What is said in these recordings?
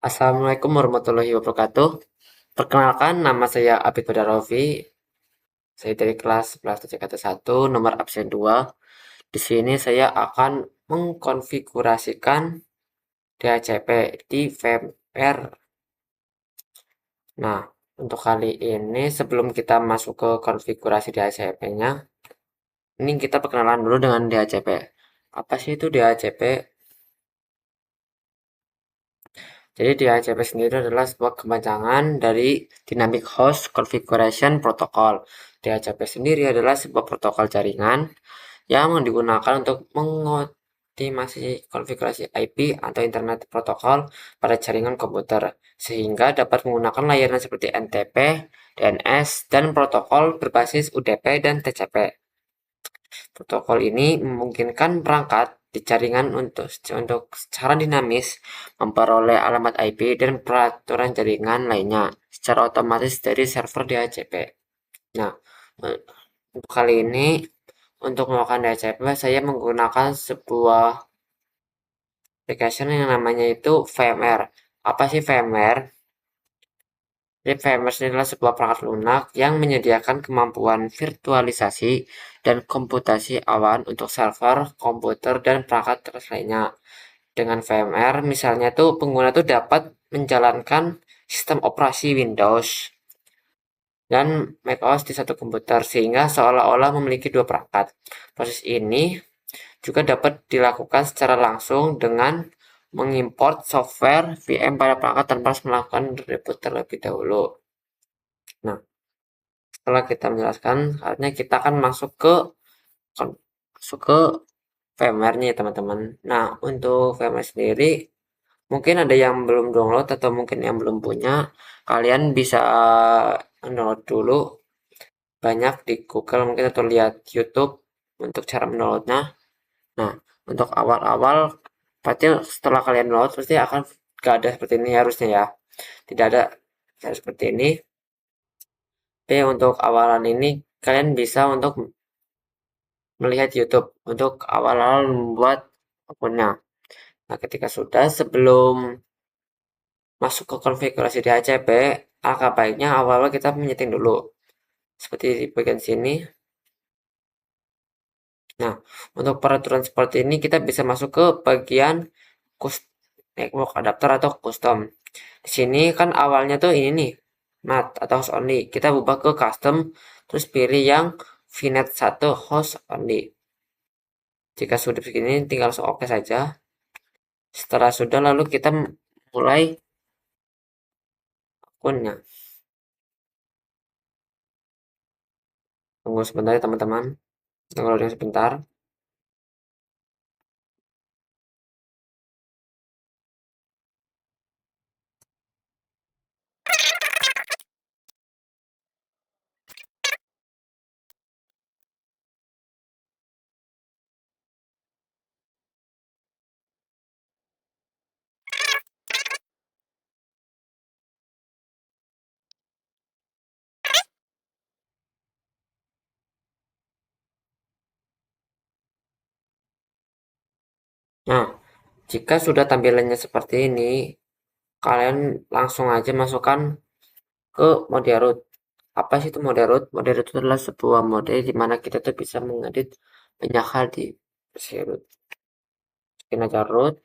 Assalamualaikum warahmatullahi wabarakatuh. Perkenalkan, nama saya Abid Badarofi. Saya dari kelas 11 TJKT 1, nomor absen 2. Di sini saya akan mengkonfigurasikan DHCP di VMware. Nah, untuk kali ini sebelum kita masuk ke konfigurasi DHCP-nya, ini kita perkenalan dulu dengan DHCP. Apa sih itu DHCP? Jadi DHCP sendiri adalah sebuah kepanjangan dari Dynamic Host Configuration Protocol. DHCP sendiri adalah sebuah protokol jaringan yang digunakan untuk mengoptimasi konfigurasi IP atau Internet Protocol pada jaringan komputer, sehingga dapat menggunakan layanan seperti NTP, DNS, dan protokol berbasis UDP dan TCP. Protokol ini memungkinkan perangkat di jaringan untuk secara dinamis memperoleh alamat IP dan peraturan jaringan lainnya secara otomatis dari server DHCP. Nah, untuk kali ini untuk melakukan DHCP saya menggunakan sebuah application yang namanya itu VMware. Apa sih VMware? Jadi VMware ini adalah sebuah perangkat lunak yang menyediakan kemampuan virtualisasi dan komputasi awan untuk server, komputer, dan perangkat keras lainnya. Dengan VMware, misalnya tuh pengguna tuh dapat menjalankan sistem operasi Windows dan macOS di satu komputer sehingga seolah-olah memiliki dua perangkat. Proses ini juga dapat dilakukan secara langsung dengan mengimport software VM pada perangkat tanpa harus melakukan reboot terlebih dahulu. Nah, setelah kita menjelaskan, saatnya kita akan masuk ke VMware nih teman-teman. Nah, untuk VMware sendiri mungkin ada yang belum download atau mungkin yang belum punya, kalian bisa download dulu banyak di Google mungkin atau lihat YouTube untuk cara mendownloadnya. Nah, untuk awal-awal pasti setelah kalian download pasti akan gak ada seperti ini harusnya ya. Tidak ada seperti ini. Tapi untuk awalan ini kalian bisa untuk melihat YouTube untuk awal-awal membuat akunnya. Nah, ketika sudah sebelum masuk ke konfigurasi DHCP, alangkah baiknya awal-awal kita menyeting dulu. Seperti di bagian sini. Nah, untuk peraturan seperti ini kita bisa masuk ke bagian network adapter atau custom. Di sini kan awalnya tuh ini nih, NAT atau host only. Kita ubah ke custom, terus pilih yang VNet 1 host only. Jika sudah begini, tinggal langsung oke saja. Setelah sudah, lalu kita mulai akunnya. Tunggu sebentar ya teman-teman. Tunggu loading sebentar. Nah, jika sudah tampilannya seperti ini, kalian langsung aja masukkan ke mode root. Apa sih itu mode root? Mode root itu adalah sebuah mode di mana kita tuh bisa mengedit banyak hal di versi root. Masukin aja root.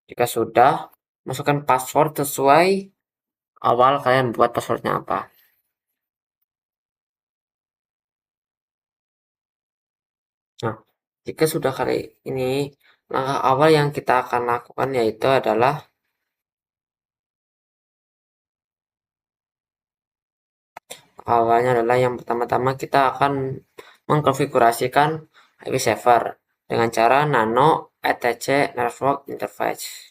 Jika sudah, masukkan password sesuai awal kalian buat passwordnya apa. Nah, jika sudah kali ini, langkah awal yang kita akan lakukan yaitu adalah yang pertama-tama kita akan mengkonfigurasikan IP server dengan cara nano etc network interface.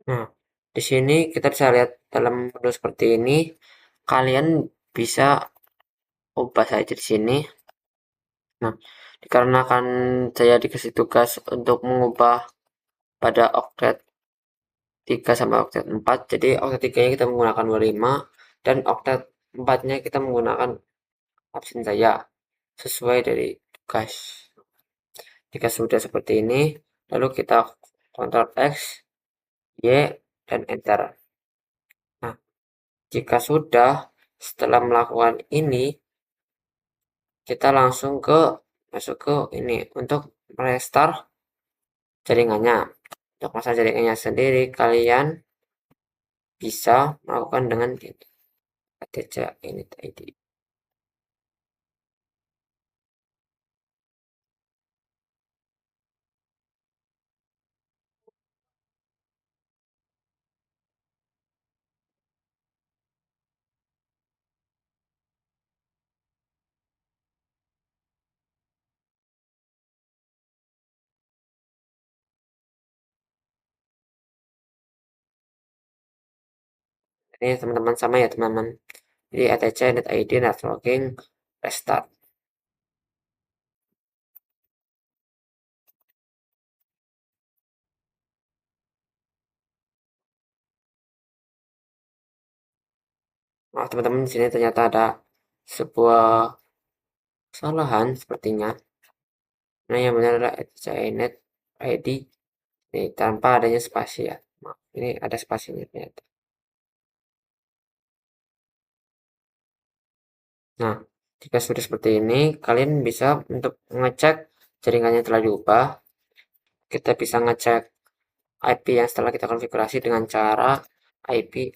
Nah, di sini kita bisa lihat dalam menu seperti ini, kalian bisa ubah saja di sini. Nah, dikarenakan saya dikasih tugas untuk mengubah pada oktet 3 sampai oktet 4, jadi oktet 3-nya kita menggunakan 25 dan oktet 4-nya kita menggunakan absen saya sesuai dari tugas. Jika sudah seperti ini, lalu kita Ctrl X, Y, dan Enter. Nah, jika sudah, setelah melakukan ini, kita langsung masuk ke ini untuk restart jaringannya. Untuk masalah jaringannya sendiri, kalian bisa melakukan dengan atc init id. Ini teman-teman sama ya teman-teman. Jadi atc init id networking restart. Nah, teman-teman di sini ternyata ada sebuah kesalahan sepertinya. Nah, yang benar adalah atc init id ini tanpa adanya spasi ya. Maaf, ini ada spasinya ternyata. Nah, jika sudah seperti ini, kalian bisa untuk mengecek jaringannya telah diubah. Kita bisa ngecek IP yang setelah kita konfigurasi dengan cara IP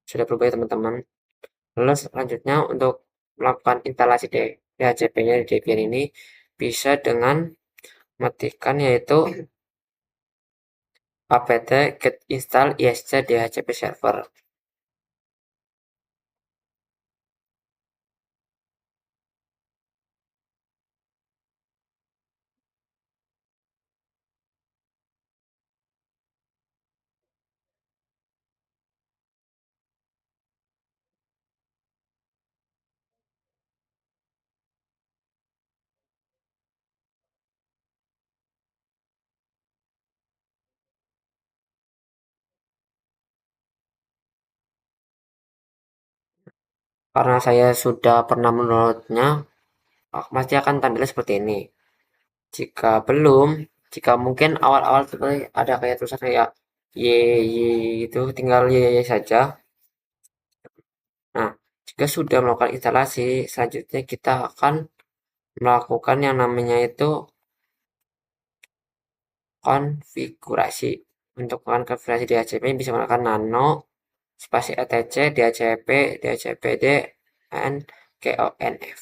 sudah berubah ya teman-teman. Lalu selanjutnya untuk melakukan instalasi DHCP-nya di Debian ini bisa dengan matikan yaitu apt get install isc dhcp server. Karena saya sudah pernah mendownloadnya, pasti akan tampilnya seperti ini. Jika belum, jika mungkin awal-awal seperti ada kayak tulisan kayak y y itu tinggal y saja. Nah, jika sudah melakukan instalasi, selanjutnya kita akan melakukan yang namanya itu konfigurasi. Untuk melakukan konfigurasi DHCP bisa menggunakan nano spasi etc dhcp dhcpd and konf.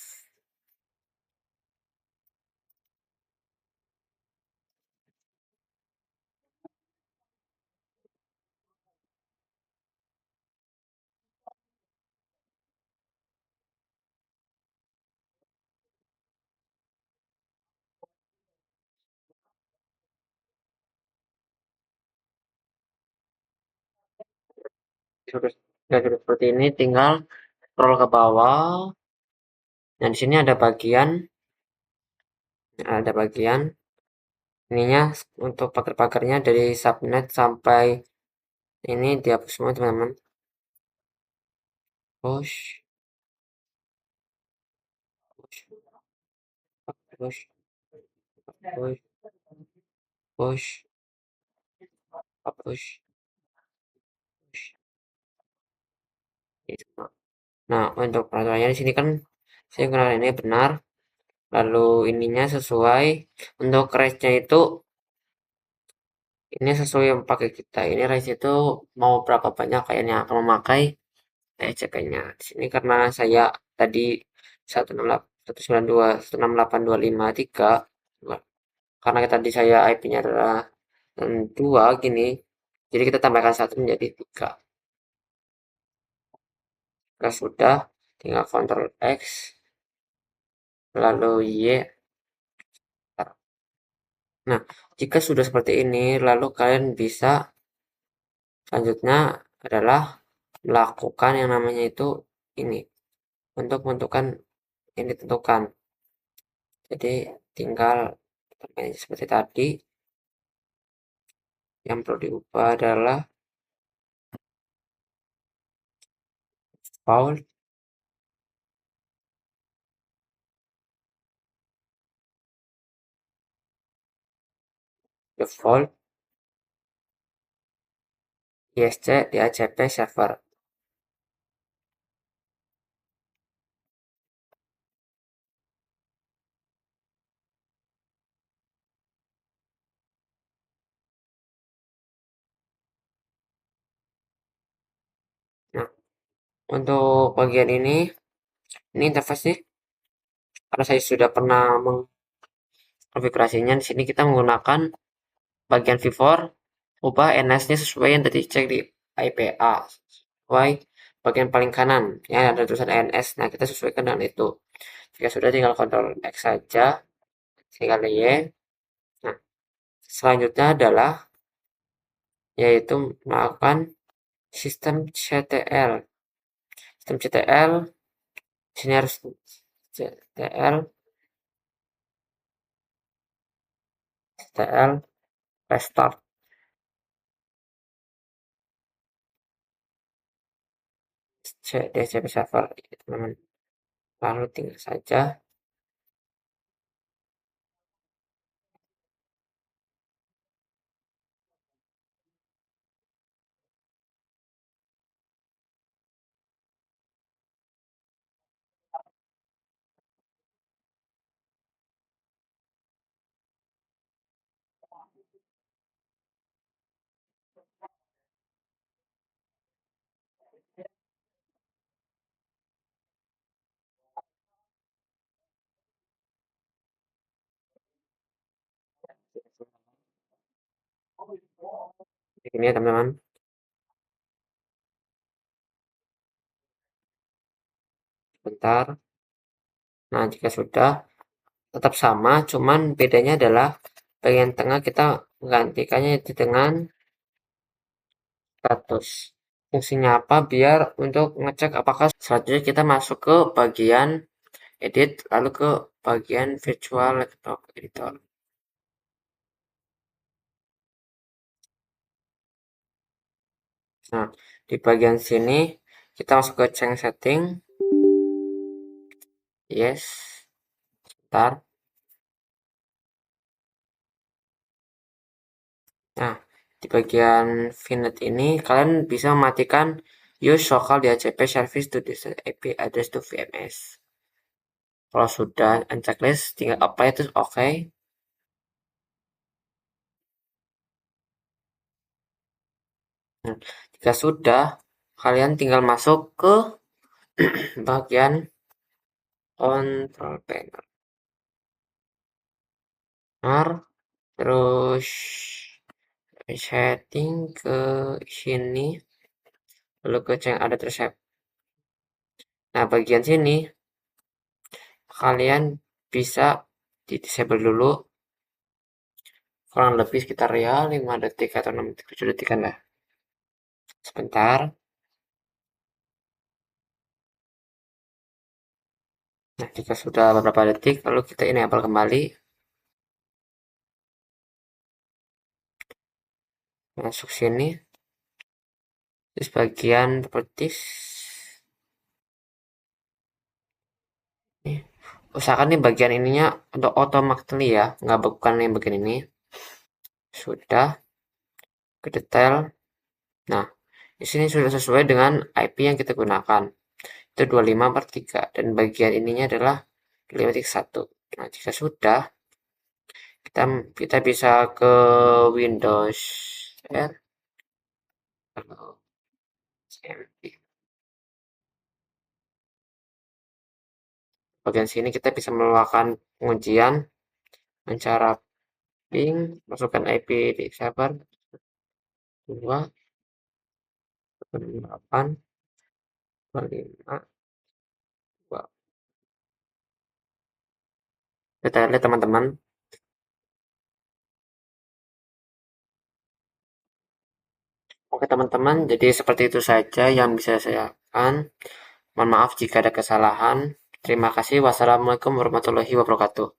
Sudah seperti ini, tinggal scroll ke bawah. Nah, di sini ada bagian ininya untuk pagar-pagarnya dari subnet sampai ini dihapus semua teman-teman. Push, push, push, push, push, push, push. Gitu. Nah, untuk peraturannya di sini kan saya kenal ini benar, lalu ininya sesuai. Untuk range-nya itu ini sesuai yang pakai kita. Ini range itu mau berapa banyak kayaknya akan memakai CP-nya. Di sini karena saya tadi 192 168.253 karena tadi saya IP-nya adalah 2 gini. Jadi kita tambahkan 1 menjadi 3. Jika sudah, tinggal Ctrl X lalu Y. Nah, jika sudah seperti ini, lalu kalian bisa selanjutnya adalah melakukan yang namanya itu ini untuk menentukan yang ditentukan. Jadi tinggal seperti tadi. Yang perlu diubah adalah default, default ISC DHCP server. Nah, untuk bagian ini interface nih, karena saya sudah pernah mengkonfigurasinya. Di sini kita menggunakan bagian v4, ubah NS-nya sesuai yang tadi cek di IPA, sesuai bagian paling kanan yang ada tulisan NS. Nah, kita sesuaikan dengan itu. Jika sudah, tinggal Ctrl X saja, tinggal Y. Nah, selanjutnya adalah yaitu melakukan sistem CTL. Sistem CTL sini harus CTL restart. DHCP server, teman-teman. Lalu tinggal saja ini ya, teman-teman. Bentar. Nah, jika sudah, tetap sama, cuman bedanya adalah bagian tengah kita menggantikannya itu dengan status. Fungsinya apa? Biar untuk ngecek apakah selanjutnya kita masuk ke bagian edit, lalu ke bagian virtual laptop editor. Nah, di bagian sini kita masuk ke change setting. Yes. Bentar. Nah, di bagian VNet ini kalian bisa mematikan use local DHCP service to this IP address to VMS. Kalau sudah unchecklist, tinggal apply itu oke. Nah, jika sudah, kalian tinggal masuk ke bagian control panel. Terus setting ke sini, lalu ke change ada resep. Nah, bagian sini kalian bisa di disable dulu kurang lebih sekitar ya 5 detik atau 6 detik 7 detik kan lah. Sebentar. Nah, jika sudah beberapa detik lalu kita enable kembali, masuk sini, terus bagian properties nih, usahakan nih bagian ininya untuk automatically ya, nggak bukan yang bagian ini. Sudah ke detail. Nah, di sini sudah sesuai dengan IP yang kita gunakan. Itu 25/3 dan bagian ininya adalah 25/1. Nah, jika sudah, kita kita bisa ke Windows R atau CMD. Bagian sini kita bisa melakukan pengujian dengan cara ping, masukkan IP di server 2 8 5 2. Kita lihat teman-teman. Oke teman-teman, jadi seperti itu saja yang bisa saya lakukan. Mohon maaf jika ada kesalahan. Terima kasih. Wassalamualaikum warahmatullahi wabarakatuh.